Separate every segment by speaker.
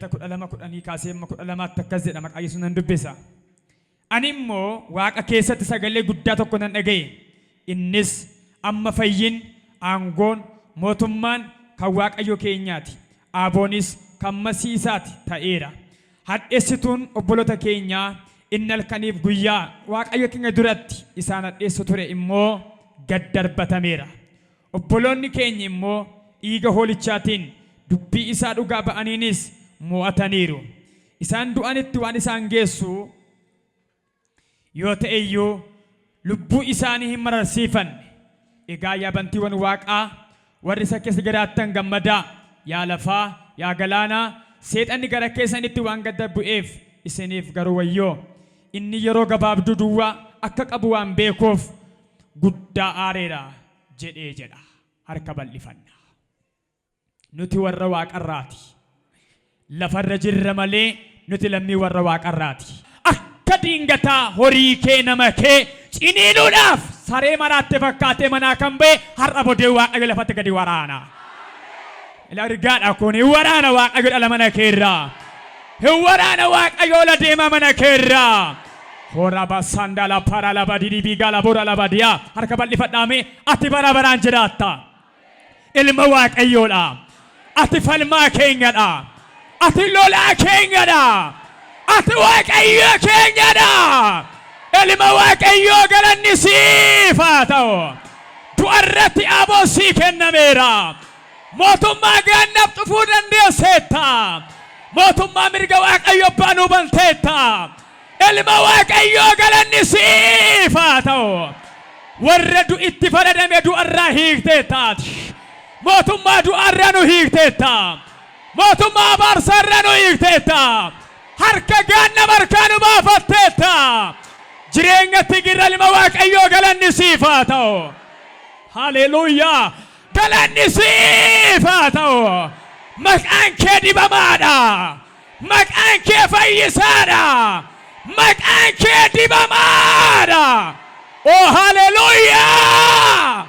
Speaker 1: mul'ata 12 kaasee 12 akkas jedha maqaa Yesuus nan dubbisa. Ani immoo Waaqa keessatti sagalee guddaa tokko nan dhagaye. Innis amma fayyin aangoon mootummaan kan Waaqayyo keenyaati. Aboonis kan Masiisaati ta'eera. Hadheessituun obboloota keenyaa inni halkaniif guyyaa Waaqayyo keenya duratti isaan hadheessu ture immoo gad darbatameera. Obboloonni keenya immoo dhiiga hoolichaatiin dubbii isaa dhugaa ba'aniinis mo'ataniiru. Isaan du'anitti waan isaan geessu yoo ta'e iyyuu lubbuu isaanii hin mararsiifanne. Egaa yaa bantiiwwan Waaqaa warri isa keessa jiraattan gammadaa, yaa lafaa, yaa galaanaa, seexanni gara keessanitti waan gad bu'eef isiniif garuu wayyoo. Inni yeroo gabaabduu duwwaa akka qabu waan beekuuf guddaa aareera jedhee jedha. Harka bal'ifanna. Nuti warra Waaqarraati. Lafarra jirra malee nuti lammii warra Waaqarraati. Akka diingataa horii kee nama kee ciniinuudhaaf saree maraatte fakkaatee manaa kan ba'e har'a bodee Waaqayyo lafatti gadi waraana. Ergaadha kun hin waraana Waaqayyo dhala mana keerraa. Hin waraana Waaqayyo la deema mana keerraa. Hora basanda la para la badidi biga la bora la badia. Harka bal'ifadhaame ati bara baraan jiraatta. Ilma Waaqayyoodha. Ati falmaa keenyadha. Ati lolaa keenyadha. Ati Waaqayyo keenyadha. Ilma Waaqayyoo galanni siif haa ta'u. Du'arratti aboo sii kennameera. Mootummaa gaannaf dhufuu dandeesseetta. Mootummaa mirga Waaqayyo baanuu banteetta. Ilma Waaqayyoo galanni siif haa ta'u. Warra du'itti faradame du'arraa hiikteettaati. Mootummaa du'arraa nu hiikteetta. Mootummaa abaarsaarraa nu hiikteetta. Harka gaanna markaa nu baafatteetta. Jireenyatti girra ilma Waaqayyoo galanni siif haa ta'u. Haleluuyaa. Galanni siif haa ta'u. Maqaan kee dibamaadha. Maqaan kee fayyisaadha. Maqaan kee dibamaadha. Oh haleluuyaa.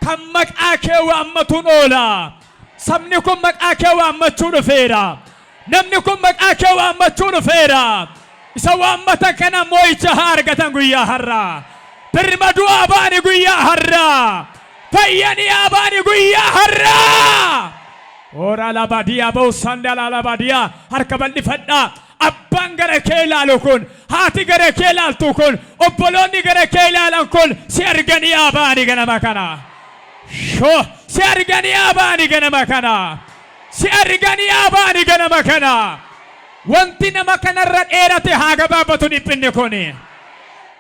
Speaker 1: Kan maqaa kee waammatuun oola. Sabni kun maqaa kee waammachuu dhufeera. Namni kun maqaa kee waammachuu dhufeera. Isa waammatan kana moo'icha haa argatan guyyaa har'aa. Birmaduu abaani guyyaa har'aa. Fayyanii abaani guyyaa har'aa. Ora labadia boosanda la labadia harka bal'ifadhaa. Abbaan gara kee ilaalu kun, haati gara kee ilaaltu kun, obboloonni gara kee ilaalan kun si arganii abaani ganama kana. Si arganii abaani ganama kana. Si arganii abaani ganama kana. Wanti nama kanarra dheerate haa gabaabbatu dhiphinni kuni.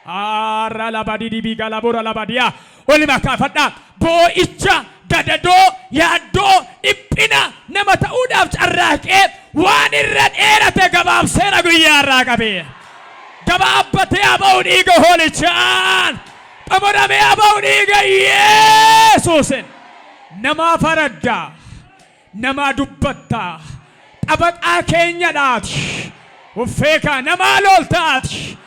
Speaker 1: Arra labadii biiga labura labadia. Oli makaafadhaa. Boo'icha gadadoo yaaddoo dhiphina nama ta'uudhaaf carraaqee waan irra dheerate gabaabseera guyyaa irraa qabee. Gabaabbatee aba'u dhiiga hoolichaan. Xumuramee aba'u dhiiga Yesuusin. Namaa faraddaa. Namaa dubbattaa. Xabaqaa keenyadhaati. Uffeekaa namaa loltaati.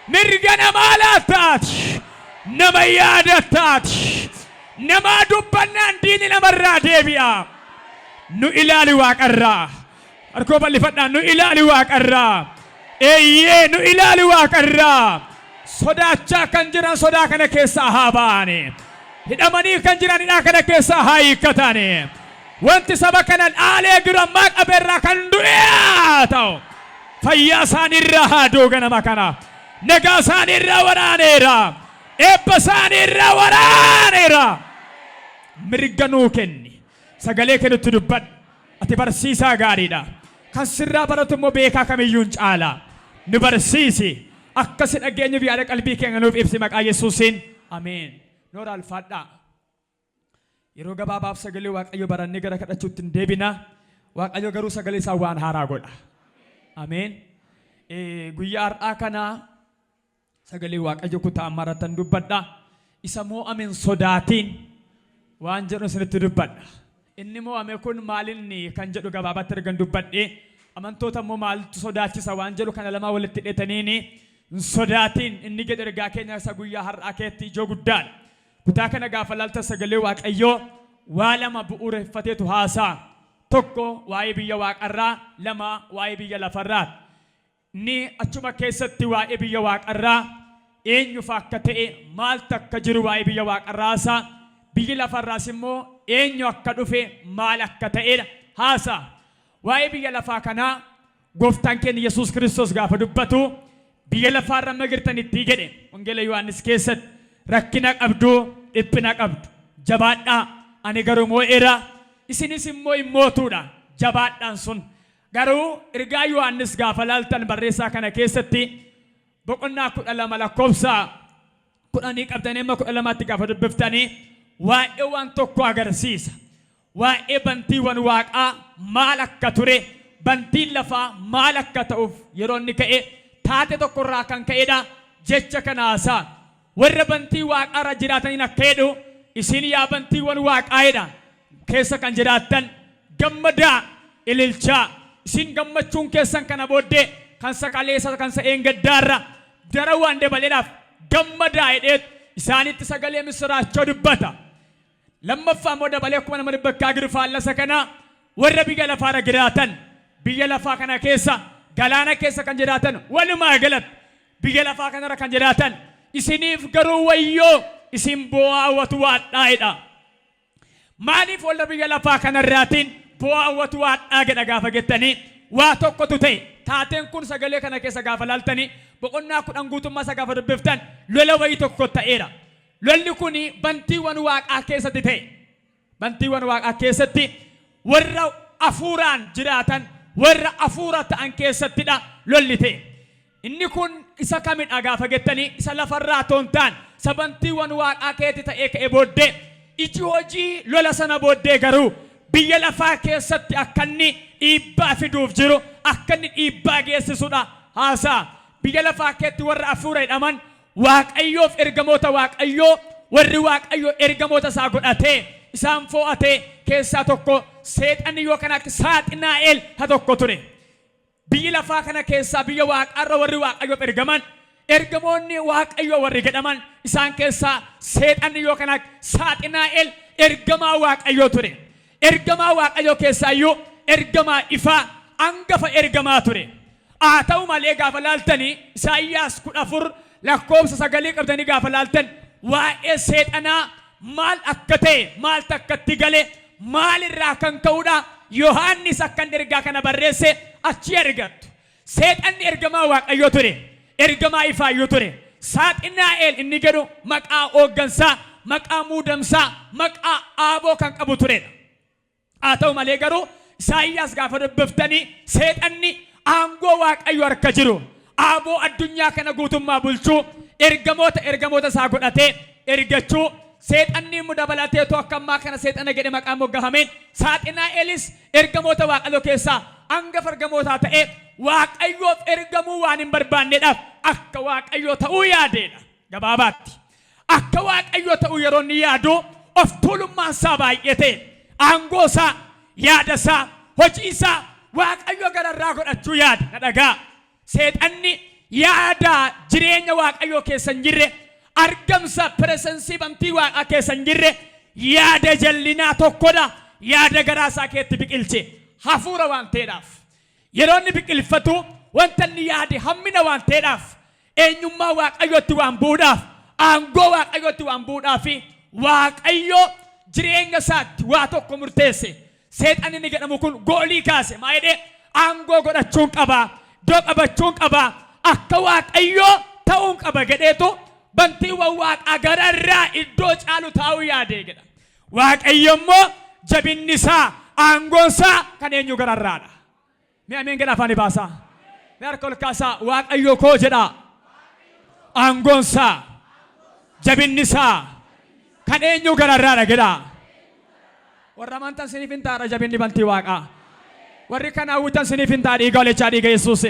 Speaker 1: Mirga namaa laattaati. Nama yaadattaati. Nama dubbannaan diini namarraa deebi'a. Nu ilaali Waaqarraa. Harkoo bal'ifadhaan nu ilaali Waaqarraa. Eeyyee nu ilaali Waaqarraa. Sodaachaa kan jiran sodaa kana keessaa haa ba'ani. Hidhamanii kan jiran hidhaa kana keessaa haa hiikkatani. Wanti saba kana dhaalee jiran maqabeerraa kan du'e haa ta'u. Fayyaa isaaniirraa haa duuga nama kana. Nagaa isaaniirraa waraaneera. Eebba isaaniirraa waraaneera. Mirga nuu kenni. Sagalee kennutti dubbadhu. Ati barsiisaa gaariidha. Kan sirraa baratu immoo beekaa kamiyyuun caala. Nu barsiisi. Akkasi dhageenyuuf yaada qalbii keenya nuuf ibsi maqaa Yesuusiin. Ameen. Noora alfaadhaa. Yeroo gabaabaaf sagalee Waaqayyo barannee gara kadhachuutti hin deebina. Waaqayyo garuu sagalee isaa waan haaraa godha. Ameen. Guyyaa har'aa kana sagalee Waaqayyo kutaa maratan dubbadha. Isa moo'ameen sodaatiin waan jedhu isinitti dubbadha. Inni moo'ame kun maalinni kan jedhu gabaabatti argan dubbadhe. Amantoota immoo maaltu sodaachisa waan jedhu kana lama walitti hidhataniini sodaatiin inni gad ergaa keenya isa guyyaa har'aa keetti ijoo guddaadha. Kutaa kana gaafa laalta sagalee Waaqayyoo waa lama bu'uureffateetu haasaa. tokko waa'ee biyya waaqarraa, lama waa'ee biyya lafarraa. Ni achuma keessatti waa'ee biyya waaqarraa eenyuuf akka ta'e maaltu akka jiru waa'ee biyya waaqarraasa, biyyi lafarraas immoo eenyu akka dhufe maal akka ta'edha haasa. Waa'ee biyya lafaa kanaa gooftaan keenya Yesuus Kiristoos gaafa dubbatu biyya lafaarra magirtanitti jedhe wangeela Yohaannis keessatti rakkina qabdu, dhiphina qabdu, jabaadhaa ani garuu moo'eera, isinis immoo hin mootuudha. Jabaadhaan sun garuu ergaa Yohaannis gaafa laaltan barreessaa kana keessatti boqonnaa 12 lakkoofsa 10 qabdanii amma 12tti gaafa dubbiftanii waa'ee waan tokko agarsiisa. Waa'ee bantiiwwan waaqaa maal akka ture, bantiin lafaa maal akka ta'uuf yeroo inni ka'e taate tokkorraa kan ka'edha jecha kanaasaa. Warra bantii waaqaarra jiraataniin akka jedhu isin yaa bantiiwwan waaqaa'edha keessa kan jiraattan gammadaa ililchaa, isin gammachuun keessan kana booddee kan sakaleessa kan sa'een gaddaarra dara waan dabaleedhaaf gammadaa jedheet isaanitti sagalee misiraachoo dubbata. Lammaffaa immoo dabalee akkuma nama bakkaa jiru faallasa kana warra biyya lafaarra jiraatan biyya lafaa kana keessa galaana keessa kan jiraatan walumaa galatti biyya lafaa kanarra kan jiraatan isiniif garuu wayyoo isin bu'aa hawwatu waadhaa'edha. Maaliif warra biyya lafaa kanarraatiin bu'aa hawwatu waadhaa jedha gaafa jettanii waa tokkotu ta'e taateen kun sagalee kana keessa gaafa laaltanii boqonnaa 10 guutummaa isa gaafa dubbiftan lola wayii tokko ta'eera. Lolli kuni bantiiwwan waaqaa keessatti ta'e. Bantiiwwan waaqaa keessatti warra afuuraan jiraatan warra afuura ta'an keessattidha lolli ta'e. Inni kun isa kamidha gaafa jettanii isa lafarraa toontaan isa bantiiwwan waaqaa keetti ta'ee ka'e booddee iji hojii lola sana booddee garuu biyya lafaa keessatti akka inni dhiibbaa fiduuf jiru akka inni dhiibbaa geessisudha haasaa. Biyya lafaa keetti warra afuura jedhaman waaqayyoof ergamoota waaqayyoo warri waaqayyoo ergamoota isaa godhatee isaan fo'atee keessaa tokko seexanni yookaan akka saaxinaa'el ha tokko ture. Biyya lafaa kana keessaa biyya waaqarra warri waaqayyoof ergaman ergamoonni waaqayyoo warri jedhaman isaan keessaa seexanni yookaan akka saaxinaa'el ergamaa waaqayyoo ture. Ergamaa waaqayyoo keessaayyuu ergamaa ifaa hangafa ergamaa ture. Haa ta'u malee gaafa laaltanii Isaayyaas 14 lakkoofsa 9 qabdanii gaafa laaltan waa'ee seexanaa maal akka ta'e maal takkatti gale maalirraa kan ka'uudha Yohaannis akkan ergaa kana barreesse achi argattu. Seexanni ergamaa waaqayyoo ture, ergamaa ifaayyuu ture. Saaxinaa'el inni jedhu maqaa hooggansaa, maqaa muudamsaa, maqaa aaboo kan qabu turedha. Haa ta'u malee garuu Isaayyaas gaafa dubbiftanii seexanni aangoo waaqayyoo harka jiru aaboo addunyaa kana guutummaa bulchuu ergamoota isaa godhatee ergachuu seexanni mudabalateetu akka ammaa kana seexana jedhe maqaa moggaafameen saaxinaa'elis ergamoota waaqayyoo keessaa hangafa ergamootaa ta'ee waaqayyoof ergamuu waan hin barbaanneedhaaf akka waaqayyoo ta'uu yaadeedha. Gabaabaatti akka waaqayyoo ta'uu yeroo inni yaadu of tuulummaan isaa baay'ate aangoo isaa yaada isaa hojii isaa waaqayyoo gararraa godhachuu yaada. Na dhagaa seexanni yaada jireenya waaqayyoo keessa hin jirre argamsa presensii bantii waaqaa keessa hin jirre yaada jallinaa tokkodha. Yaada garaasaa keetti biqilche hafuura waan ta'eedhaaf yeroo inni biqilfatu wanta inni yaade hammina waan ta'eedhaaf eenyummaa waaqayyootti waan bu'uudhaaf aangoo waaqayyootti waan bu'uudhaaf waaqayyoo jireenya isaatti waa tokko murteesse. Seexanni inni jedhamu kun goolii kaase maa jedhee aangoo godhachuun qaba, iddoo qabachuun qaba, akka waaqayyoo ta'uun qaba jedheetu bantiiwwan waaqaa gararraa iddoo caalu taa'uu yaadee jedha. Waaqayyo immoo jabinni isaa aangoon isaa kan eenyu gararraadha. Mee ameen jedha afaan ibaasaa. Mee harka ol kaasaa waaqayyo koo jedha. Aangoon isaa jabinni isaa kan eenyu gararraadha jedha. Warra amantan siniif hin ta'a jabinni bantii waaqaa. Warri kana hawwitan siniif hin ta'a dhiiga olechaa dhiiga Yesuus.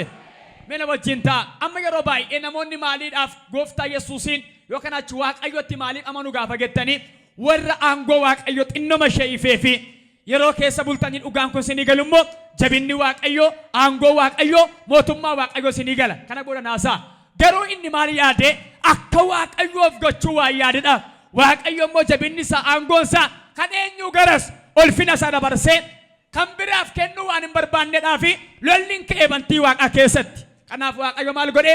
Speaker 1: Mee na wajjin ta'a. Amma yeroo baay'ee namoonni maaliidhaaf gooftaa Yesuusiin yookaan achi waaqayyotti maaliif amanuu gaafa jettanii warra aangoo waaqayyoo xinnoma ishee ifee fi yeroo keessa bultanii dhugaan kun sinii galu immoo jabinni waaqayyoo aangoo waaqayyoo mootummaa waaqayyoo sinii gala. Kana booda naasaa garuu inni maal yaade akka waaqayyoof gochuu waan yaadedha. Waaqayyo immoo jabinni isaa aangoon isaa kan eenyu garas ulfina isaa dabarsee kan biraaf kennuu waan hin barbaanneedhaa fi lolliin ka'ee bantii waaqa keessatti. Kanaaf waaqayyo maal godhe?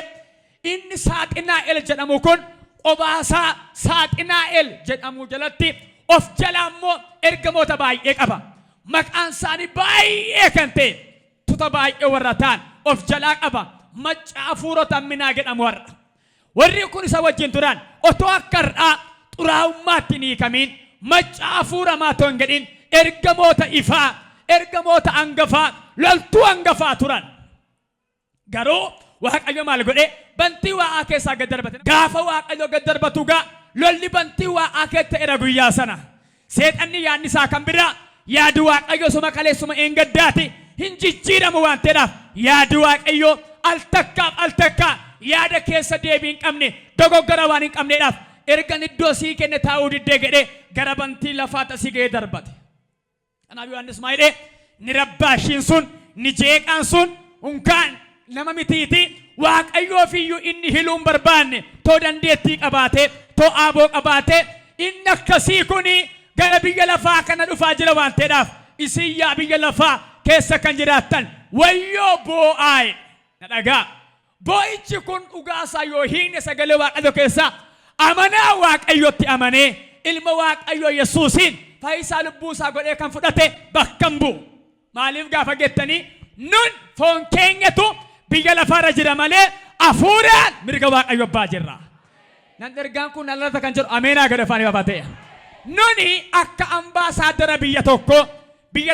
Speaker 1: Inni Saaxinaa'el jedhamu kun qobaasaa Saaxinaa'el jedhamu jalatti of jalaa immoo ergamoota baay'ee qaba. Maqaan isaanii baay'ee kan ta'e tuuta baay'ee warra ta'an of jalaa qaba. Macca hafuurota hamminaa jedhamu warra. Warri kun isa wajjin turan otoo akka har'aa xuraa'ummaatti hin hiikamiin macca hafuura maatoo hin jedhin ergamoota ifaa, ergamoota hangafaa, loltuu hangafaa turan. Garuu waaqayyo maal godhe? Bantii waaqaa keessaa gad darbate. Gaafa waaqayyo gad darbatu gaa lolli bantii waaqaa keessa ta'eera guyyaa sana. Seexanni yaadni isaa kan biraa yaadu waaqayyo suma kaleessuma gaddaati hin jijjiiramu waan ta'eedhaaf yaadu waaqayyo al takkaa yaada keessa deebii hin qabne dogoggora waan hin qabneedhaaf ergan iddoo sii kenne taa'uu diddee jedhee gara bantii lafaa tasii ga'ee darbate. Kanaaf Yohaannis maal jedhe? Ni rabbaashiin sun ni jeeqaan sun unkaan nama mitiiti waaqayyoof iyyuu inni hiluu hin barbaanne too dandeettii qabaatee too aaboo qabaatee inni akkasii kuni gara biyya lafaa kana dhufaa jira waan ta'eedhaaf isin yaa biyya lafaa keessa kan jiraattan wayyoo boo'aaye na dhagaa. Boo'ichi kun dhugaasaa yoo hiine sagalee waaqayyo keessaa amanaa waaqayyotti amanee ilma waaqayyoo Yesuusiin fayyisaa lubbuu isaa godhee kan fudhate bakka hin bu'u. Maaliif gaafa jettanii nun foon keenyatu biyya lafaarra jira malee hafuuraan mirga waaqayyo abbaa jirra. Nan ergaan kun nalata kan jedhu ameenaa gad afaanii babatee. Nuni akka ambaasaadara biyya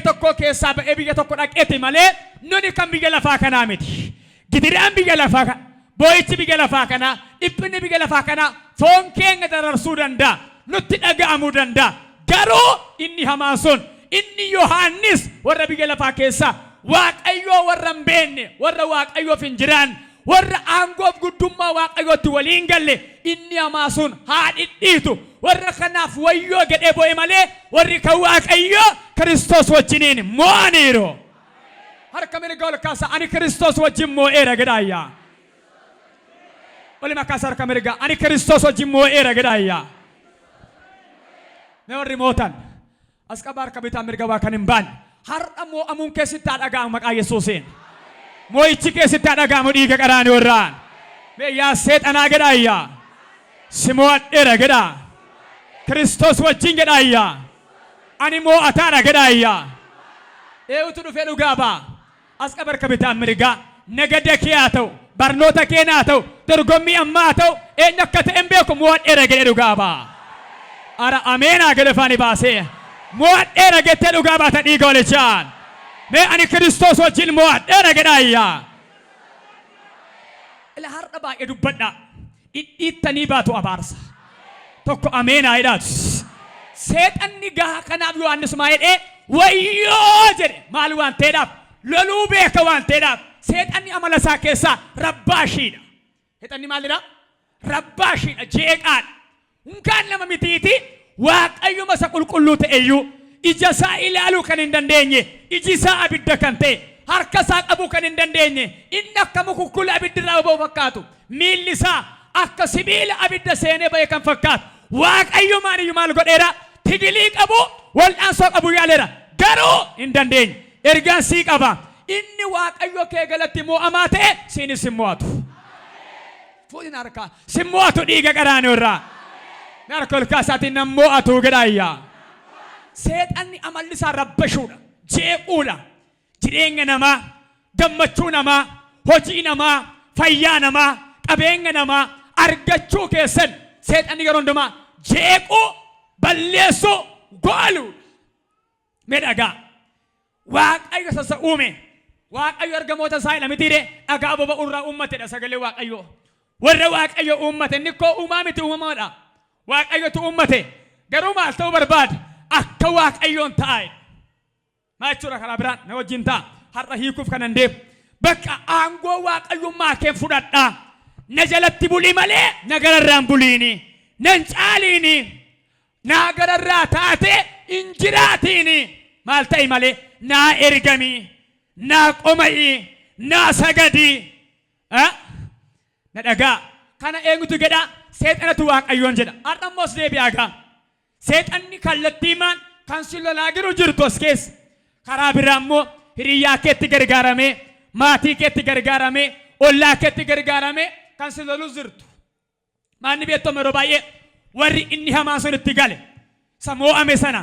Speaker 1: tokko keessaa ba'ee biyya tokko dhaqeeti malee nuni kan biyya lafaa kanaa miti. Gidiraan biyya lafaa kana, boo'ichi biyya lafaa kana, dhiphinni biyya lafaa kana foon keenya dararsuu danda'a, nutti dhaga'amuu danda'a. Garuu inni hamaan sun inni Yohaannis warra biyya lafaa keessaa waaqayyoo warra hin beekne, warra waaqayyoof hin jiraan, warra aangoof guddummaa waaqayyootti waliin galle inni hamaa sun haa dhidhiitu. Warra kanaaf wayyoo jedhee boo'e malee warri kan waaqayyoo Kiristoos wajjiniin mo'aniiru. Harka mirga ol kaasa ani Kiristoos wajjin moo'eera jedhaayyaa. Wali makaasa harka mirga ani Kiristoos wajjin moo'eera jedhaayyaa. Mee warri mootan as qaba harka bitaa mirga waa kan hin baane har'a moo'amuun keessatti haa dhaga'amu maqaa Yesuusiin. Moo'ichi keessatti haa dhaga'amu dhiiga qaraanii warraan. Mee yaa seexanaa jedhaayyaa. Si moo'adheera jedhaa. Kiristoos wajjin jedhaayyaa. Ani moo'ataadha jedhaayyaa. Eewutu dhufee dhugaa ba'a. As qaba harka bitaa mirga nagada kee haa ta'u barnoota kee haa ta'u dorgommii ammaa haa ta'u eenyu akka ta'e hin beeku moo'adheera jedhee dhugaa ba'a. Ara ameenaa gad afaanii baasee moo'adheera jettee dhugaa baata dhiiga walichaan. Mee ani Kiristoos wajjin moo'adheera jedhaayyaa. Ila har'a baay'ee dubbadha. Dhidhiittanii baatu abaarsa. Tokko ameenaa jedhaatu. Seexanni gahaa kanaaf Yohaannis maa jedhee wayyoo jedhe maal waan ta'eedhaaf loluu beeka waan ta'eedhaaf seexanni amala isaa keessaa rabbaashiidha. Seexanni maalidha? Rabbaashiidha, jeeqaadha. Unkaan nama mitiiti waaqayyuma isa qulqulluu ta'eyyuu ija isaa ilaaluu kan hin dandeenye, iji isaa abidda kan ta'e, harka isaa qabuu kan hin dandeenye, inni akka mukukkula abiddirraa ba'u fakkaatu, miilli isaa akka sibiila abidda seenee ba'e kan fakkaatu. Waaqayyo maaliyyuu maal godheera? Tigilii qabu, wal'aansoo qabu yaaleera. Garuu hin dandeenye. Ergaan sii qaba. Inni waaqayyo kee galatti moo'amaa ta'e siinis hin mo'atu. Fuudhin harkaa sin mo'atu dhiiga qaraanii irraa. Harka ol kaasaatiin nan mo'atu jedhaayyaa. Seexanni amalli isaa rabbashuudha, jeequudha. Jireenya namaa, gammachuu namaa, hojii namaa, fayyaa namaa, qabeenya namaa argachuu keessan seexanni yeroo hundumaa jeequu, balleessuu, gooluu. Mee dhagaa waaqayyo sassa uume, waaqayyo ergamoota isaa jedha mitiire dhagaa boba'u irraa uummatedha sagalee waaqayyo. Warra waaqayyo uummate inni koo uumaa miti uumamaadha. Waaqayyotu uummate garuu maal ta'uu barbaade? Akka waaqayyoon taa'e. Maa jechuudha karaa biraan na wajjin ta'a. Har'a hiikuuf kanan deemu. Bakka aangoo waaqayyummaa kee fudhadhaa. Na jalatti bulii malee na gararraan buliini. Nan caaliini. Na gararraa taate hin jiraatiini. Maal ta'i malee naa ergamii. Naa qoma'ii. Naa sagadii. Na dhagaa. Kana eenyutu jedha? Seexanatu waaqayyoon jedha. Har'a deebi'aa gaa. Seexanni kallattiimaan kan si lolaa jiru jirtu as keessa. karaa biraa immoo hiriyaa keetti gargaaramee maatii keetti gargaaramee ollaa keetti gargaaramee kan si lolu jirtu maanni beektoma yeroo baay'ee warri inni hamaa sun itti gale samoo'ame sana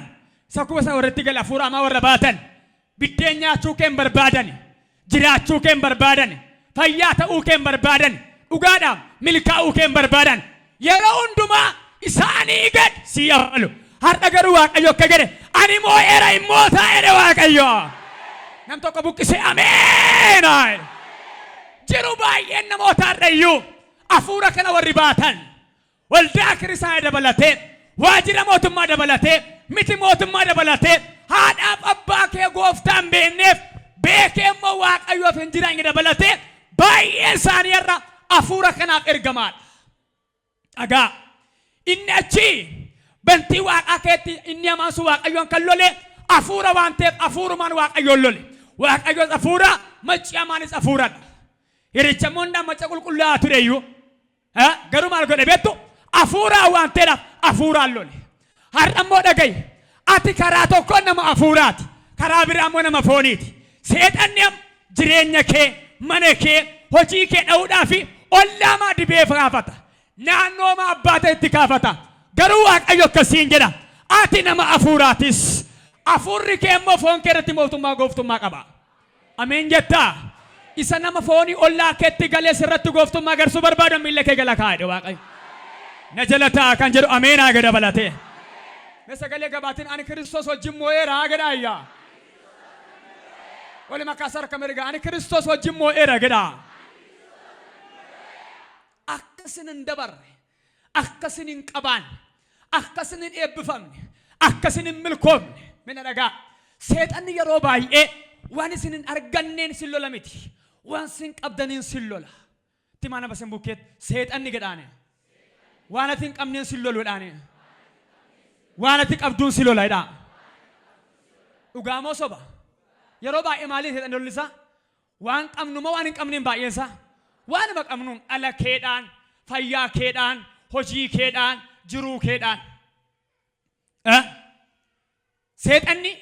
Speaker 1: sakkuma sana warra itti gale hafuura hamaa warra baatan biddeen nyaachuu keen barbaadan jiraachuu keen barbaadan fayyaa ta'uu keen barbaadan dhugaadhaan milkaa'uu keen barbaadan yeroo hundumaa isaanii gad si yafalu har'a garuu waaqayyo akka jedhe ani moo'eera immoo taa'eera waaqayyo nam tokko buqqisee ameen jiru baay'een namoota har'ayyuu hafuura kana warri baatan waldaa kiristaanaa dabalatee waajjira mootummaa dabalatee miti mootummaa dabalatee haadhaaf abbaa kee gooftaan beekneef beekee immoo waaqayyoof hin jiraanne dabalatee baay'een isaanii irra hafuura kanaaf ergamaadha. Dhagaa inni achi bantii waaqaa keetti inni hamaan sun waaqayyoon kan lole hafuura waan ta'eef hafuurumaan waaqayyoon lole waaqayyoon hafuura macci hamaanis hafuuradha. Hiricha mondaan macca qulqullaa'aa tureyyuu garuu maal godhe beektu hafuuraa waan ta'eedhaaf hafuuraan lole. Har'a immoo dhaga'i ati karaa tokko nama hafuuraati karaa biraa immoo nama fooniiti. Seexanni jireenya kee mana kee hojii kee dha'uudhaa fi ollaa dibee kaafata naannoo abbaa ta'etti kaafata garuu waaqayyo akkasiin jedha ati nama hafuuraatis hafuurri kee immoo foon kee irratti mootummaa gooftummaa qaba. Ameen jettaa isa nama foonii ollaa keetti galee sirratti gooftummaa agarsiisuu barbaadu miilla kee gala kaa'e waaqayyo na jala ta'a kan jedhu ameenaa gada balatee me sagalee gabaatiin ani Kiristoos wajjin moo'eera gada ayyaa wali makaasar kamerga ani Kiristoos wajjin moo'eera gada akkasin hin dabarre akkasin hin qabaan akkasin hin eebbifamne akkasin hin milkoomne mina dhagaa seexanni yeroo baay'ee waan isin hin arganneen sin lola miti waan sin qabdaniin sin lola timaana basen bukkeet seexanni gedhaane waan ati hin qabneen sin loluudhaane waan ati qabduun sin lola jedhaa dhugaamoo soba yeroo baay'ee maaliin seexanni lollisa waan qabnuma waan hin qabneen baay'eensa waan nama qabnuun ala keedhaan fayyaa keedhaan hojii keedhaan jiruu keedhaan seexanni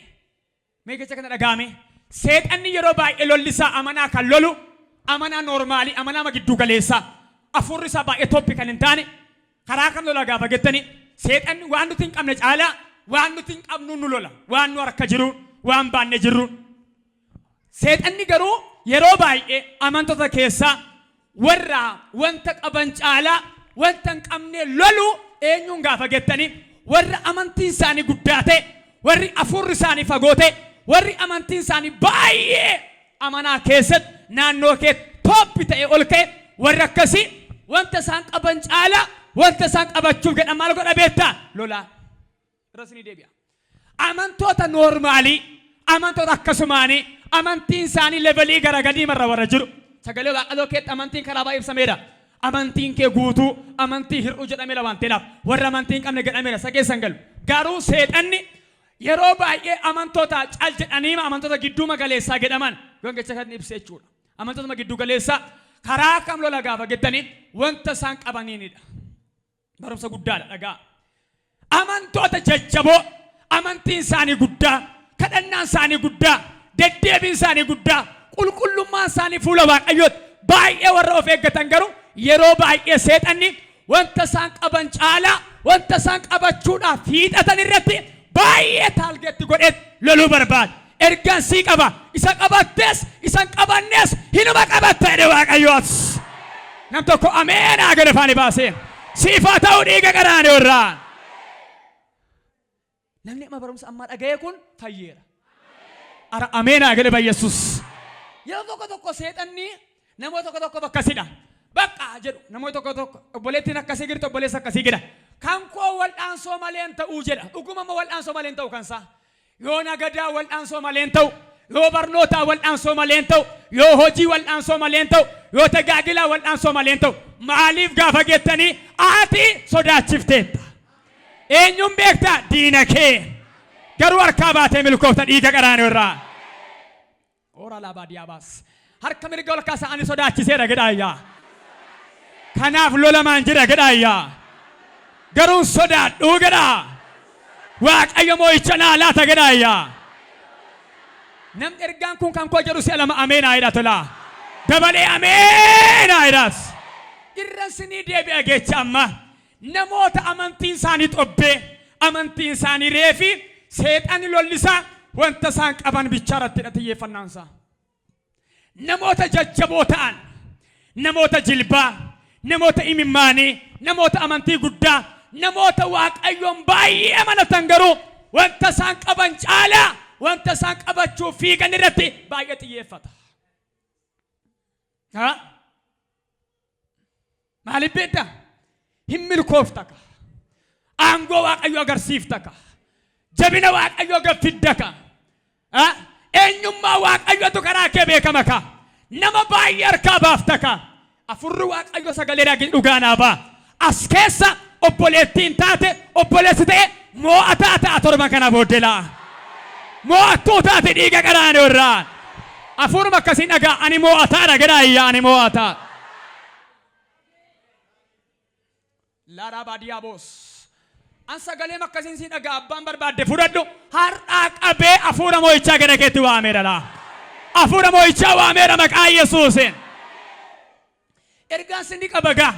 Speaker 1: meeqacha kana dhagaame seexanni yeroo baay'ee lollisaa amanaa kan lolu amanaa noormaalii amanaa gidduu galeessaa afurri isaa baay'ee toppi kan hin taane karaa kan lola gaafa gettani seexanni waan nuti hin qabne caalaa waan nuti hin qabnu nu lola waan nu harka jiruun waan baanne jirruun seexanni garuu yeroo baay'ee amantoota keessaa warra wanta qaban caalaa wanta hin qabne lolu eenyuun gaafa gettani warra amantiin isaanii guddaa ta'e warri afurri isaanii fagoo ta'e warri amantiin isaanii baay'ee amanaa keessatti naannoo kee toppi ta'e ol ka'e warri akkasii wanta isaan qaban caalaa wanta isaan qabachuuf jedhan maal godha beektaa lolaa irratti deebi'a. Amantoota noormaalii amantoota akkasumaanii amantiin isaanii levelii garagalii marra warra jiru sagalee waaqayyoo keetti amantiin karaa baay'ee ibsameedha. Amantiin kee guutuu amantii hir'uu jedhameera waan ta'eef warra amantiin qabne jedhameera sageessan galu garuu seexanni yeroo baay'ee amantoota cal jedhanii amantoota gidduu magaleessaa jedhaman wangecha kan ibsa jechuudha. Amantoota gidduu galeessaa karaa kam lola gaafa gettanii wanta isaan qabaniinidha. Barumsa guddaadha dhagaa. Amantoota jajjaboo amantiin isaanii guddaa kadhannaan isaanii guddaa deddeebiin isaanii guddaa qulqullummaan isaanii fuula waaqayyootti baay'ee warra of eeggatan garuu yeroo baay'ee seexanni wanta isaan qaban caalaa wanta isaan qabachuudhaaf fiixatan irratti baay'ee taalgeetti godheet loluu barbaada. Ergaan sii qaba isa qabattes isan qabannes hinuma qabatta jedhe waaqayyoot. Nam tokko ameenaa gad afaanii baasee siifaa ta'uu dhiiga qaraane irraa. Namni amma barumsa ammaa dhaga'ee kun fayyeera. Ara ameenaa gad Yesuus. Yeroo tokko seexanni namoota tokko bakka sidha. Bakka jedhu namoota tokko obboleettiin akkasii girti obboleessa akkasii gida. Kan koo wal'aansoo malee hin ta'uu jedha. Dhuguma wal'aansoo malee hin ta'u kansaa. Yoo nagadaa wal'aansoo malee hin ta'u. Yoo barnootaa wal'aansoo malee hin ta'u. Yoo hojii wal'aansoo malee hin ta'u. Yoo tajaajilaa wal'aansoo malee hin ta'u. Maaliif gaafa gettanii ati sodaachifteetta. Eenyuun beektaa diina kee. Garuu harkaa baatee milkoofta dhiiga qaraane irraa. Ora laabaa diyaabaas. Harka mirga ol kaasaa ani sodaachiseera gedhaayyaa. Kanaaf lolamaan jira gedhaayyaa. Garuu sodaadhuu gedhaa. Waaqayyo moo'icha naa laata gedhaayyaa. Nam ergaan kun kan koo jedhu si'a lama ameen haa jedhatu laa. Dabalee ameen haa jedhas. Irra sinii deebi'a jecha amma namoota amantiin isaanii xobbee amantiin isaanii reefi seexanni lollisaa wanta isaan qaban bichaarratti xiyyeeffannaan isaa. Namoota jajjaboo ta'an, namoota jilbaa, namoota imimmaanii, namoota amantii guddaa, namoota waaqayyoon baay'ee amanatan garuu wanta isaan qaban caalaa wanta isaan qabachuuf fiigan irratti baay'ee xiyyeeffata. Maaliif beektaa? Hin milkooftaka. Aangoo waaqayyoo agarsiiftaka. Jabina waaqayyoo gaffiddaka. Eenyummaa waaqayyootu karaa kee beekama ka. Nama baay'ee harkaa baaftaka. Afurri waaqayyoo sagalee dhugaa naa ba'a. As keessa obboleettiin taate obboleessi ta'e moo'ataa ta'a torban kana booddee laa. Moo'attuu taate dhiiga qaraanii irraan. Afuruma akkasiin dhagaa ani moo'ataadha jedhaa ani moo'ataa. Laadhaa baadiyyaa boos. An sagalee makkasiin si dhagaa abbaan barbaadde fudhadhu har'aa qabee afuura moo'ichaa gara keetti waameera laa. Afuura moo'ichaa waameera maqaa Yesuusiin. Ergaan sinni qabagaa.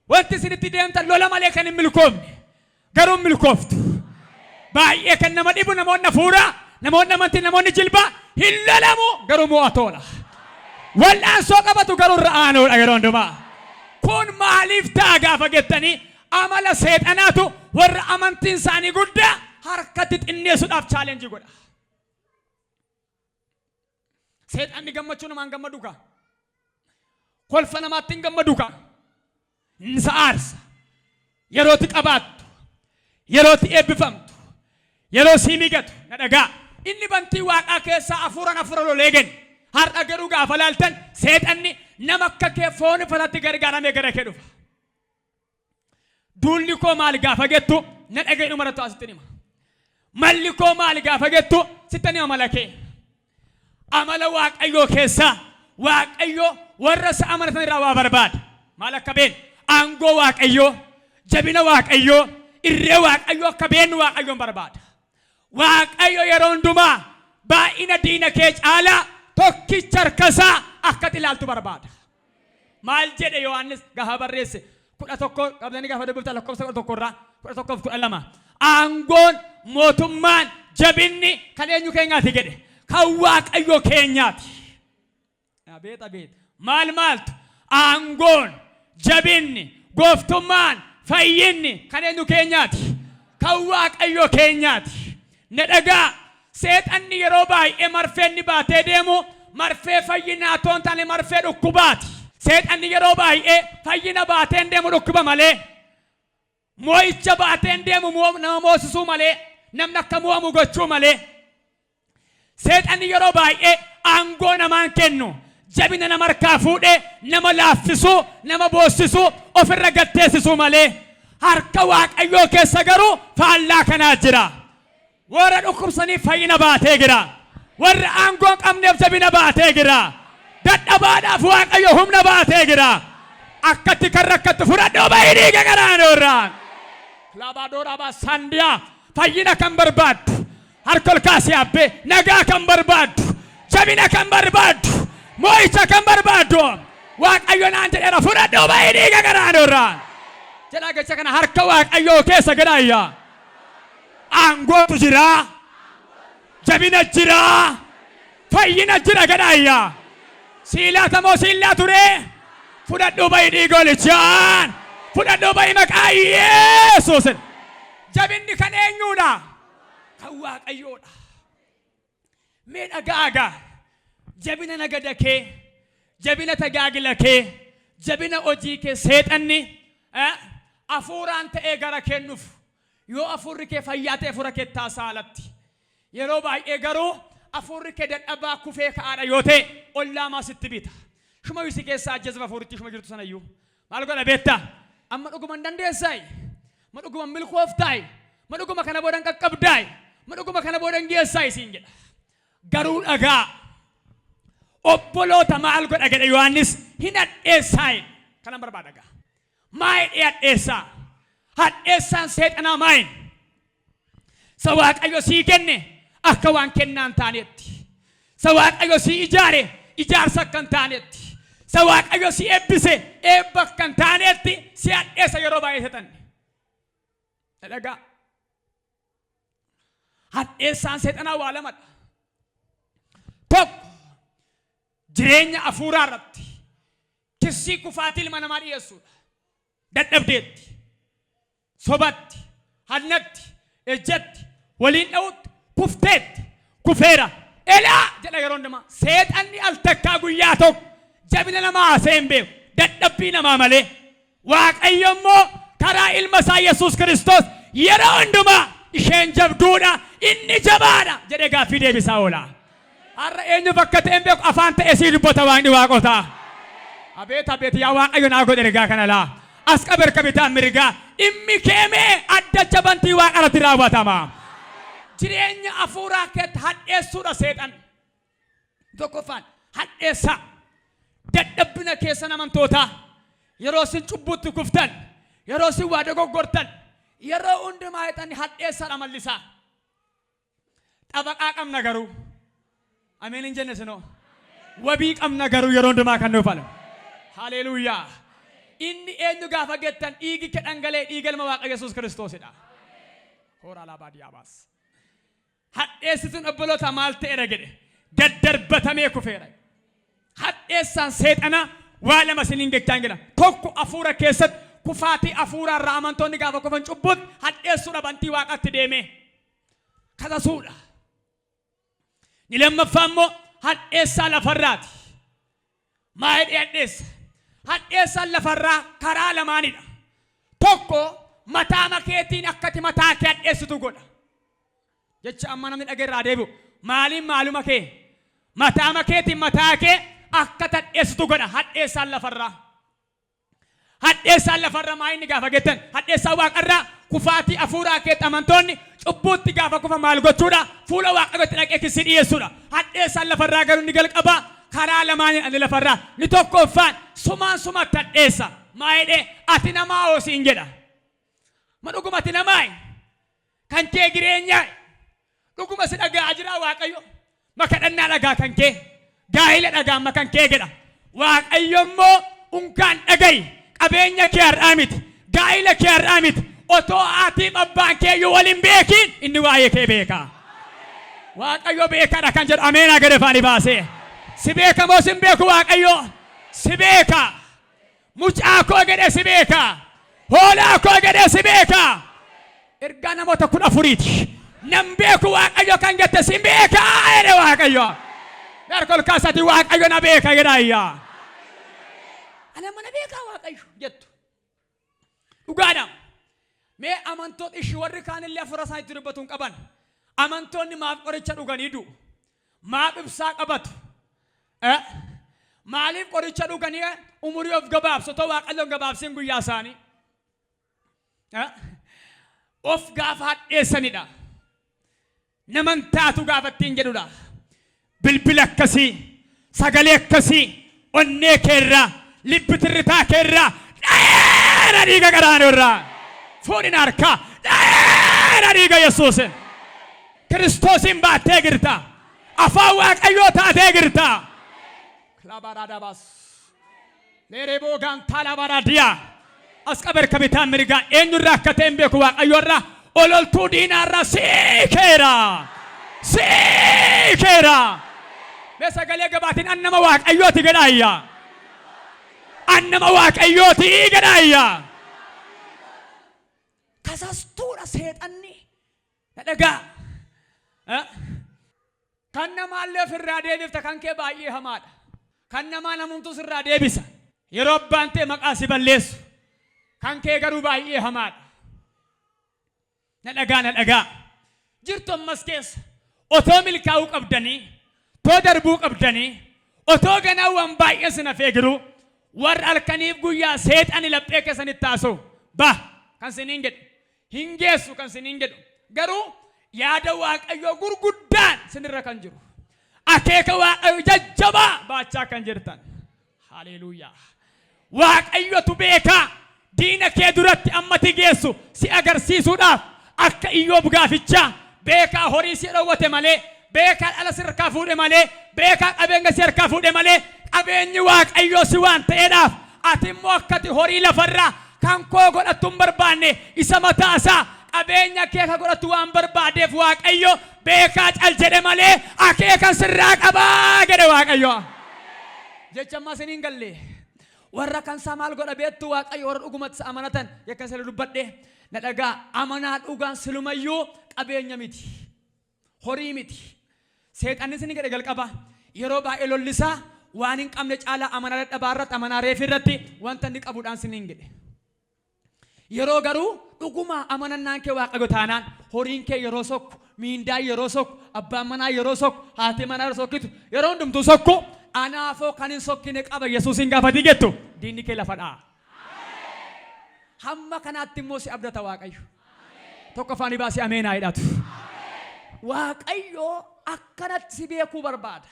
Speaker 1: Wanti sinitti deemtan lola malee kan hin milkoofne garuu hin milkooftu. Baay'ee kan nama dhibu namoonni afuuraa, namoonni amantii, namoonni jilbaa hin lolamu garuu mo'atoola. Wal'aansoo qabatu garuu irra aanuudha yeroo hundumaa. Kun maaliif ta'a gaafa jettanii amala seexanaatu warra amantiin isaanii guddaa harkatti xinneessuudhaaf chaalenjii godha. Seexanni gammachuu namaan gammadu ka. Kolfa namaatti hin gammadu ka. Nisa aarsa. Yerootti qabaattu. Yerootti eebbifamtu. Yeroo sii migatu na dhagaa. Inni bantii waaqaa keessaa afura lolee kenna. Har'a garuu gaafa laaltan seexanni nama akka kee foon ifatatti gargaaramee gara kee dhufa. Duulli koo maali gaafa gettu na dhaga'ee dhumarrattu asitti hima. Malli koo maali gaafa gettu sitti hima mala kee. Amala waaqayyoo keessaa waaqayyoo warra isa amanatan irraa waa barbaada. Maal akka been aangoo waaqayyoo, jabina waaqayyoo, irree waaqayyoo akka beennu waaqayyoon barbaada. Waaqayyo yeroo hundumaa baay'ina diina kee caalaa tokkicha harkasaa akka ilaaltu barbaada. Maal jedhe Yohaannis gaafa barreesse 11 qabdanii gaafa dubbiftan lakkoofsa 11 irraa 11-12 aangoon mootummaan jabinni kan eenyu keenyaati jedhe kan waaqayyo keenyaati. Abeet maaltu aangoon jabinni gooftummaan fayyinni kan eenyu keenyaati kan waaqayyo keenyaati. Na dhagaa seexanni yeroo baay'ee marfeenni baatee deemu marfee fayyinaa toon taane marfee dhukkubaati. Seexanni yeroo baay'ee fayyina baateen deemu dhukkuba malee moo'icha baateen deemu nama moosisuu malee namni akka mo'amu gochuu malee. Seexanni yeroo baay'ee aangoo namaan kennu jabina nama harkaa fuudhee nama laaffisuu nama boossisuu ofirra gatteessisuu malee harka waaqayyoo keessa garuu faallaa kanaa jira. Warra dhukkubsanii fayyina baatee jira. Warra aangoo qabneef jabina baatee jira. Dadhabaadhaaf waaqayyo humna baatee jira. Akkatti kan rakkattu fudhadhoo baay'ee dhiiga qaraanii irraan. Labaadoodhaabaa sandiyaa fayyina kan barbaaddu harka ol kaasee abbee nagaa kan barbaaddu jabina kan barbaaddu moo'icha kan barbaaddu waaqayyo naan jedheera fudhadhoo baay'ee dhiiga qaraanii irraan. Jedhaa jecha kana harka waaqayyoo keessa gadaayyaa. Aangootu jira. Jabina jira. Fayyina jira gadaayyaa. Siilaa moo siilaa ture. Fudhadhuu bayi dhiigolichaan. Fudhadhuu bayi maqaa Yesuusin. Jabinni kan eenyuudha? Kan waaqayyoodha. Mee dhagaagaa. Jabina nagada kee. Jabina tajaajila kee. Jabina hojii kee seexanni afuuraan ta'ee gara kennuuf. Yoo afurri kee fayyaa ta'e afura kee taasaalatti. Yeroo baay'ee garuu afurri kee dadhabaa kufee ka'aadha yoo ta'e ollaamaa sitti bita. Shuma wisi keessaa ajjeesuma afuritti shuma jirtu sanayyuu. Maal godha beektaa? Amma dhuguma hin dandeessaayi. Ma dhuguma milkooftaayi. Ma dhuguma kana booda hin qaqqabdaayi. Ma dhuguma kana booda hin geessaayi siin jedha. Garuu dhagaa. Obboloota maal godha jedhe Yohaannis hin hadheessaayi. Kanan barbaada dhagaa. Maa hidhee hadheessaa? Hadheessaan seexanaa maayin? Sa waaqayyo sii kenne akka waan kennaan taanetti. Waaqayyo si ijaare ijaarsa kan taanetti. Waaqayyo si eebbise eebba kan taanetti si hadheessa yeroo baay'ee setan. Dhagaa. Hadheessaan seexanaa waa lamadha. Tokko jireenya afuuraa irratti kissii kufaatii ilma namaa dhiyeessuudha. Dadhabdeetti, sobatti, hannatti, ejjatti, waliin dha'utti, kufteetti, kufeera. Elaa jedha yeroo hundumaa seexanni al takkaa guyyaa tokko jabina namaa haasa'een beeku dadhabbii namaa malee. Waaqayyo immoo karaa ilma isaa Yesuus Kiristoos yeroo hundumaa isheen jabduudha inni jabaadha jedhee gaaffii deebisaa oola. Har'a eenyuuf akka ta'een beeku afaan ta'e sii dubbata waaqni waaqotaa. Abeet abeet yaa Waaqayyo naa godhe ergaa kana laa. As qabarka bitaan mirgaa dhimmi keemee adda jabantii waaqarratti raawwatama. Jireenya afuuraa keetti hadheessuudha seexan. Tokkoffaan hadheessa dadhabbina keessa namantootaa yeroo isin cubbutti kuftan yeroo isin waa dogoggortan yeroo hundumaa hexanni hadheessaadha mallisaa. Xabaqaa qabna garuu ameen hin jenne sinoo wabii qabna garuu yeroo hundumaa kan nuuf alamu. Haleluuyaa. Inni eenyu gaafa gettan dhiigi kee dhangalee dhiiga ilma Waaqa Yesuus Kiristoosidha. Horaa laabaa diyaabaas. Hadheessituun obboloota maal ta'eera jedhe daddarbatamee kufeera. Hadheessaan seexana waa lama isiniin jechaan jedha. Tokko afuura keessatti kufaatii afuuraa irraa amantoonni gaafa kufan cubbutti hadheessuudha bantii Waaqatti deemee kadhatuudha. Ni lammaffaa immoo hadheessaa lafarraati. Maa hidhee hadheessa? Hadheessaan lafarraa karaa lamaanidha. Tokko mataa makeetiin akkati mataa kee hadheessitu godha. Jecha amma namni dhageerraa deebi'u maaliin maaluma kee mataa makeetiin mataa kee akka hadheessitu godha. Hadheessaan lafarraa. Hadheessaan lafarraa maa inni gaafa gettan hadheessaan waaqarraa kufaatii afuuraa keetti amantoonni cubbuutti gaafa kufa maal gochuudha fuula Waaqayyootti dhaqee kissii dhiyeessuudha. Hadheessaan lafarraa garuu ni jalqabaa karaa lamaaniin ani lafarraa ni tokkoffaan sumaan sumatti hadheessa. Maa hidhee ati namaa oosiin jedha. Ma dhuguma ati namaa kan kee jireenyaa dhuguma si dhagaa jira Waaqayyo ma kadhannaa dhagaa kan kee gaa'ila dhagaa ma kan kee jedha. Waaqayyo immoo unkaan dhagayi qabeenya kee har'aa miti gaa'ila kee har'aa miti otoo atiif abbaan kee yoo waliin beekiin inni waa'ee kee beeka. Waaqayyo beekaadha kan jedhu ameenaa gad afaanii baasee. Si beeka moo sin beeku Waaqayyo? Si beeka. Mucaa koo jedhee si beeka. Hoolaa koo jedhee si beeka. Ergaa namoota 14ti. Nam beeku Waaqayyo kan jette si beeka jedhe Waaqayyo. Darkol kaasati Waaqayyo na beeka jedhaayyaa. Ana mana beeka Waaqayyo jettu. Dhugaadhaan. Mee amantoota ishii warri kaanillee afura isaaniitti dubbatuun qaban. Amantoonni maaf qoricha dhuganii du'u? Maaf ibsaa qabatu? Maaliif qoricha dhuganii umurii of gabaabsu otoo Waaqayyoon gabaabsin guyyaa isaanii? Of gaafa hadheessanidha. Naman taatu gaafa ittiin jedhudha. Bilbila akkasii, sagalee akkasii, onnee keerraa, libbitirritaa keerraa, dheera dhiiga garaanirraa, fuudhin harkaa, dheera dhiiga Yesuusin. Kiristoosin baattee jirta. Afaan Waaqayyoo taatee jirta. Labaradabas. Leerebo gantala baradia. Askaber kabitaan mirgaa eenyurraa akka ta'een beeku Waaqayyoorraa ololtuu diinaarraa siikeera. Siikeera. Mee sagalee gabaatiin annama Waaqayyooti gadhaayya. Annama Waaqayyooti gadhaayya. Kasastuudha seexanni. Dhagaa. Kan namaallee ofirraa deebifta kan kee baay'ee hamaadha. Kan namaa namumtu sirraa deebisa. Yeroo abbaan ta'e maqaa si balleessu. Kan kee garuu baay'ee hamaadha. Na dhagaa. Jirtu ammas keessa otoo milkaa'uu qabdanii, too darbuu qabdanii, otoo ganaawwan baay'ee sin hafee jiru warra halkaniif guyyaa seexani laphee keessanitti taasoo kan siniin jedhu hin geessu kan siniin jedhu garuu yaada Waaqayyoo gurguddaan sinirra kan jiru. Akeeka Waaqayyoo jajjabaa baachaa kan jirtan. Haleluuyaa. Waaqayyotu beekaa diina kee duratti ammati geessu si agarsiisuudhaaf akka Iyyoob gaafichaa beekaa horii si dhowwate malee beekaa dhala sirkaa fuudhe malee beekaa qabeenya sirkaa fuudhe malee qabeenyi waaqayyoo si waan ta'eedhaaf ati immoo akkati horii lafarraa kan koo godhattu hin barbaanne isa mataa isaa qabeenya kee ka godhattu waan barbaadeef waaqayyo beekaa cal jedhe malee akeekan sirraa qabaa jedhe waaqayyo. Jecha ammaa isiniin galle warra kan isaa maal godha beettu waaqayyo warra dhugumatti amanatan yakkan sirrii dubbadhe na dhagaa amanaa dhugaan silumayyuu qabeenya miti horii miti seexanni isin gadhe galqaba yeroo baay'ee lollisaa waan hin qabne caalaa amanaa dadhabaa irratti amanaa reefi irratti wanta inni qabuudhaan siniin gedhe yeroo garuu dhuguma amanannaan kee waaqayyo taanaan horiin kee yeroo sokku miindaa yeroo sokku abbaan manaa yeroo sokku haati manaa yeroo sokkitu yeroo hundumtuu sokku anaafoo kan hin sokkine qaba Yesuusin gaafati gettu diinni kee lafa dha'a. Hamma kanaatti immoo si abdata waaqayyo tokko afaanii baasii ameenaa jedhatu. Waaqayyo akkanatti si beekuu barbaada.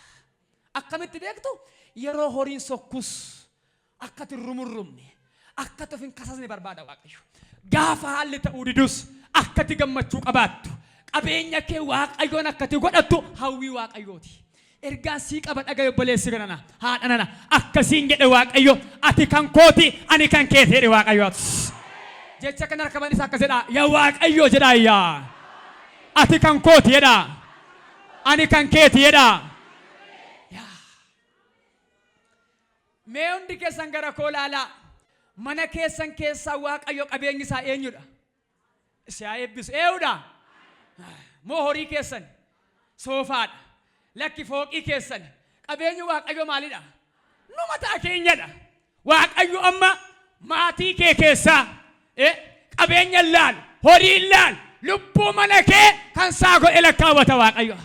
Speaker 1: Akkamitti beektu yeroo horiin sokkus akkati rumurrumne akkati ofin kasasne barbaada waaqayyo. Gaafa haalli ta'uu didus akkati gammachuu qabaattu qabeenya kee waaqayyoon akkati godhattu hawwii waaqayyooti. Ergaan sii qaba dhagayo obboleessi kanana haadhanana akkasiin jedhe waaqayyo ati kan kooti ani kan keeti jedhe waaqayyooti. Jecha kana harka isaa akkas jedha yaa waaqayyo jedha yaa ati kan kooti jedha ani kan keeti jedha. Mee hundi keessan gara koo laalaa mana keessan keessaa waaqayyo qabeenyi isaa eenyudha? Isaa eebbisu eenyudha? Moo horii keessan soofaadha lakki fooqii keessan qabeenyi waaqayyo maalidha? Nu mataa keenyadha. Waaqayyo amma maatii kee keessaa qabeenya laal horii laal lubbuu mana kee kan saa godhe lakkaawwata waaqayyo.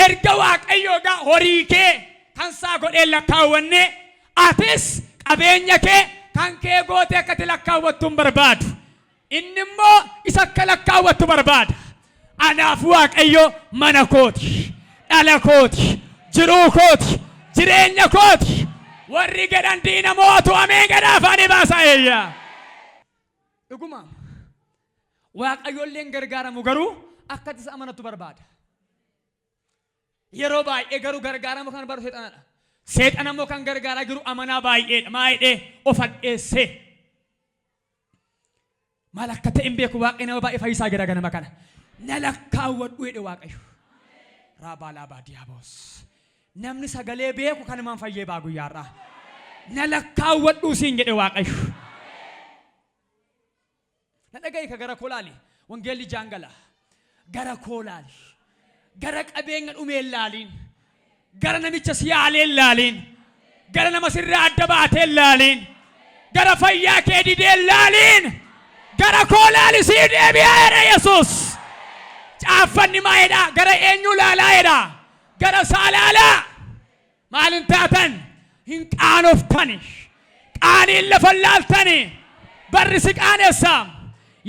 Speaker 1: Erga waaqayyo gaa horii kee kan saa godhe lakkaawwanne atis qabeenya kee kan kee goote akkati lakkaawwattu hin barbaadu. Inni immoo isa akka lakkaawwattu barbaada. Anaaf waaqayyo mana kooti dhala kooti jiruu kooti jireenya kooti warri gadhan diina mootu ameen gadhaa afaanii baasaa eeyyaa. Dhuguma waaqayyoolleen gargaaramu garuu akkati isa amanattu barbaada. Yeroo baay'ee garuu gargaaramu kan baru seexanadha. Seexana immoo kan gargaaraa jiru amanaa baay'eedha. Maayidhee of adheessee maal akka ta'e hin beeku waaqayyo nama baay'ee fayyisaa jira ganama kana. Na lakkaawwadhu jedhe waaqayyo. Raabaalaa baadiyaaboos. Namni sagalee beeku kan himan fayyee baa guyyaarraa. Na lakkaawwadhu siin jedhe waaqayyo. Na dhaga'i ka gara koo laali. Wangeelli jaangala. Gara koo laali. Gara qabeenya dhumee laaliin. Gara namicha siyaalee laaliin. Gara nama sirraa adda baatee laaliin. Gara fayyaa kee didee laaliin. Gara koo laali sii deebi'aa jedhe Yesuus. Caaffanni maayedha gara eenyu laalaa jedha gara saalaalaa maalin taatan hin qaanoftani qaaniin lafa laaltani barri si qaaneessa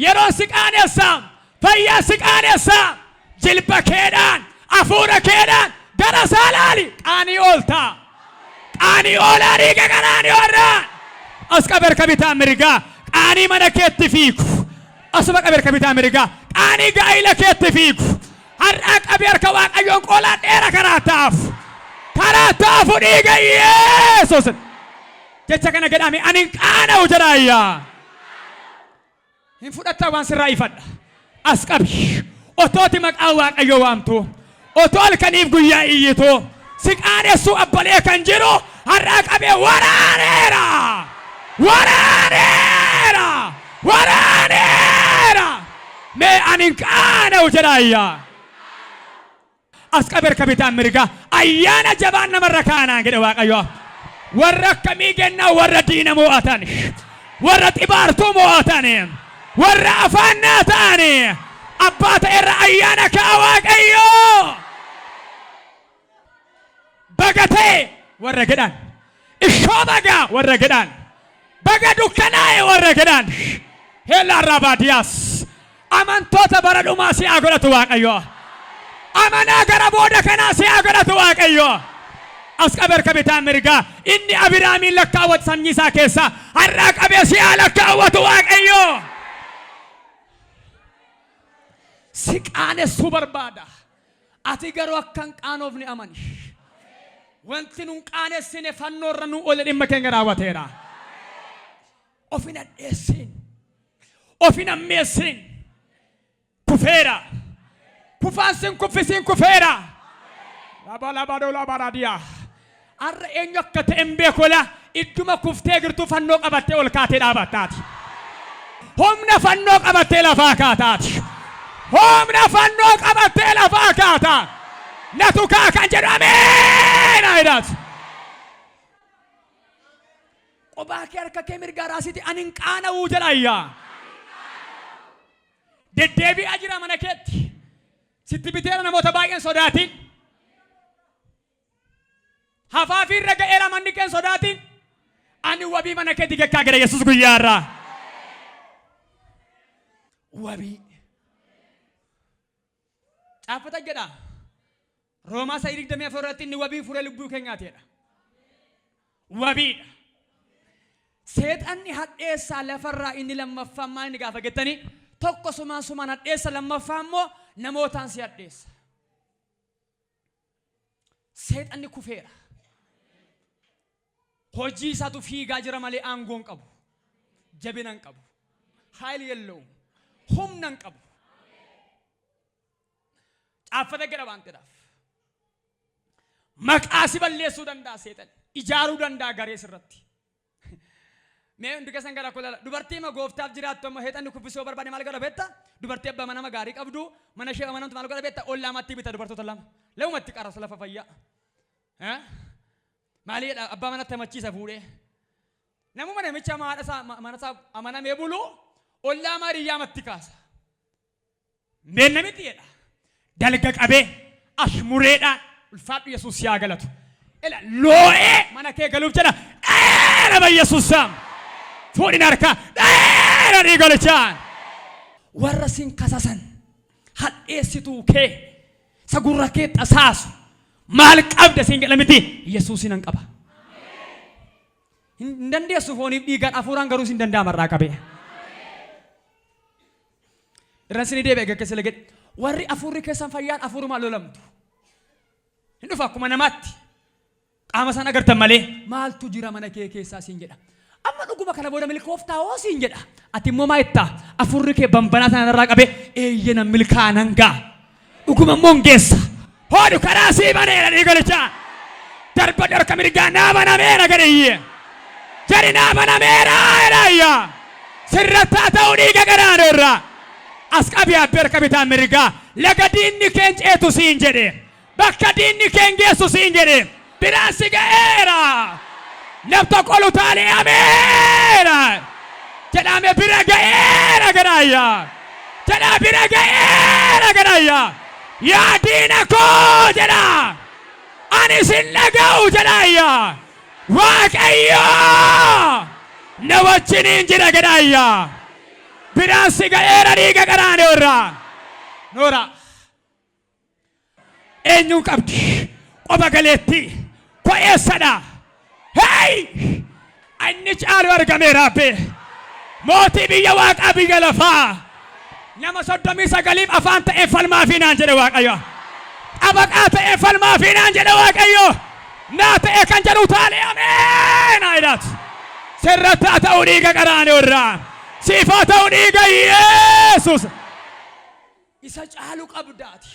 Speaker 1: yeroon si qaaneessa fayyaa si qaaneessa jilba keedhaan hafuura keedhaan gara saalaali qaanii ooltaa qaanii oolaa dhiiga qanaanii warraan as qabeerka bitaa mirgaa qaanii mana keetti fiigu asuma qabeerka bitaa mirgaa qaanii gaa'ila keetti fiigu har'a qabeerka waaqayyoon qoolaan dheera karaa ta'afu dhiiga Yesuus jecha kana jedhame ani hin qaana'u jedhaayyaa hin fudhattaa waan sirraa ifadha as qabi otooti maqaa waaqayyoo waamtu otoo halkaniif guyyaa iyyitu si qaanessuu abbalee kan jiru har'a qabee waraaneera mee ani hin qaana'u jedhaayyaa as qabeerka bitaan mirgaa ayyaana jabaan namarra kaanaan jedhe waaqayyo. Warra akkamii kennaa warra diina mo'atan warra xibaartuu mo'atan warra afaannaa ta'an abbaa ta'erra ayyaana kaa waaqayyo. Baga ta'e warra jedhan ishoo bagaa warra jedhan baga dukkanaa'e warra jedhan heellaarraa baadiyyaas amantoota bara dhumaa si'aa godhatu waaqayyo. Amanaa gara booda kanaa si'aa godhatu waaqayyo. As qabeerka bitaan mirgaa inni Abiraamiin lakkaawwatu sanyii isaa keessa har'aa qabee si'aa lakkaawwatu waaqayyo.
Speaker 2: siqaanessu barbaada. Ati garuu akkan qaanofni amani. Wanti nun qaanessine fannoorra nu ole dhimma keenya raawwateera. Ofin addeessin. Ofin ammeessin. Kufeera. Kufaansin kuffisin kufeera. Labalabadoo labaradiyaa. Arra eenyu akka ta'en beekola idduma kuftee girtuu fannoo qabattee ol kaatee dhaabattaati. Humna fannoo qabattee lafaa kaataati. Humna fannoo qabattee lafaa kaataa. Natu kaa kan jedhu ameen aydaati. Qophaa kee harka kee mirgaa raasiti ani hin qaana'uu jedhayyaa. Deddeebi'aa jira mana keetti. Sitti biteera namoota baay'een sodaatiin. Hafaafi irra ga'eera manni keen sodaatiin. Ani wabii mana keetti gekkaa gara Yesuus guyyaa irraa. Wabii. Caafata jedha. Roomaa 24 irratti inni wabii furee lubbuu keenyaatiidha. Wabiidha. Seexanni hadheessaa lafarraa inni lammaffaa inni gaafa gettanii tokko sumaan hadheessa lammaffaa immoo namootaan si hadheessa. Seexanni kufeera. Hojii isaatu fiigaa jira malee aangoo hin qabu. Jabina hin qabu. Haayil yelloo. Humna hin qabu. Caafata gara baanteedhaaf. Maqaa si balleessuu danda'a seexan. Ijaaruu danda'a garee sirratti. Mee hundi keessan gara kula dubartii ma gooftaaf jiraattu amma seexanni kuffisuu barbaade maal godha beektaa? Dubartii abbaa mana gaarii qabdu mana ishee amanamtu maal godha beektaa? Ollaamatti bita dubartoota lama. Leewumatti qarasa lafa fayyaa. Maaliidha abbaa manatti machiisa fuudhee. Namuma namicha manasaa amanamee bulu ollaa maariyyaamatti kaasa. Meen namitti jedha. Dalga qabee ashmureedhaan ulfaadhu Yesuus yaa galatu. Ela loo'ee mana kee galuuf jedha. Nama Yesuus saam. Fuudhin harkaa. Dhanii golichaan. Warra sin kasasan hadheessituu kee sagurra kee xasaasu. Maal qabda siin jedhamiti Yesuusin an qaba. Hin dandeessu fooniif dhiigaan hafuuraan garuu sin danda'a marraa qabee. Irraan sinii deebi'e gaggeessa lagedhe. Warri hafuurri keessan fayyaan hafuurumaan lolamtu. Hin dhufa akkuma namaatti. Qaama san agartan malee maaltu jira mana kee keessaa siin jedha. Amma dhuguma kana booda milkooftaa hoo siin jedha. Ati immoo maa jettaa hafuurri kee bambanaa sanarraa qabee eeyyena milkaanan gaa. Dhuguma immoo geessa. Hodu karaa sii baneera dhiigolichaa. Darba dorka mirgaa naa banameera gadhiyye. Jari naa banameera jedhayya. Sirrattaa ta'uu dhiiga garaana irraa. As qabii abbeer kabitaan mirgaa. Laga diinni keen ceetu siin jedhe. Bakka diinni keen geessu siin jedhe. Biraan si ga'eera. Nam tokko lutaalee ameera. Jedhame bira ga'eera gadhayya. Jedhaa bira ga'eera gadhayya. Yaa diina koo jedha. Ani sin dhaga'u jedhayya. Waaqayyo na wajjiniin jira jedhayya. Biraan si ga'eera dhiiga qaraane irraa. Noora. Eenyuun qabdi. Qoba galeetti. Ko'eessadha. Hey! Inni caalu argameera abbe. Mootii biyya waaqaa biyya lafaa. Nama 39 afaan ta'ee falmaa fi naan jedhe Waaqayyo. Abaqaa ta'ee falmaa fi naan jedhe Waaqayyo. Naa ta'ee kan jedhu taalee ameen aydaat. Sirrattaa ta'uu dhiiga qaraane irraa. Siifaa ta'uu dhiiga Yesuus. Isa caalu qabdaati.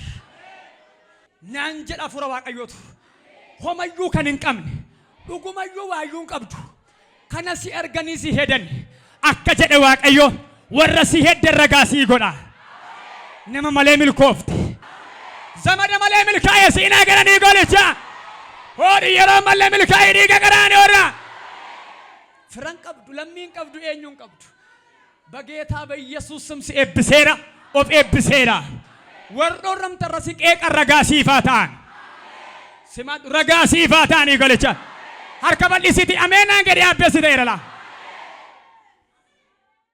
Speaker 2: Naan jedha fura Waaqayyootu. Homayyuu kan hin qabne. Dhugumayyuu waayyuu hin qabdu. Kana si arganii si hedan. Akka jedhe Waaqayyo. Warra si hedden ragaa sii godha. Nama malee milkoofte. Zamana malee milkaa'ee siinaa garanii golicha. Hoodhi yeroo malee milkaa'ee dhiiga garaanii warra. Firan qabdu lammiin qabdu eenyuun qabdu. Bageetaa በኢየሱስ ስም si eebbiseera of eebbiseera. Warroorramta irra si qeeqan ragaa siifaa ta'an. Simaadhu ragaa siifaa ta'anii golicha. Harka bal'isiiti ameenaan gadi abbeessiteera laa.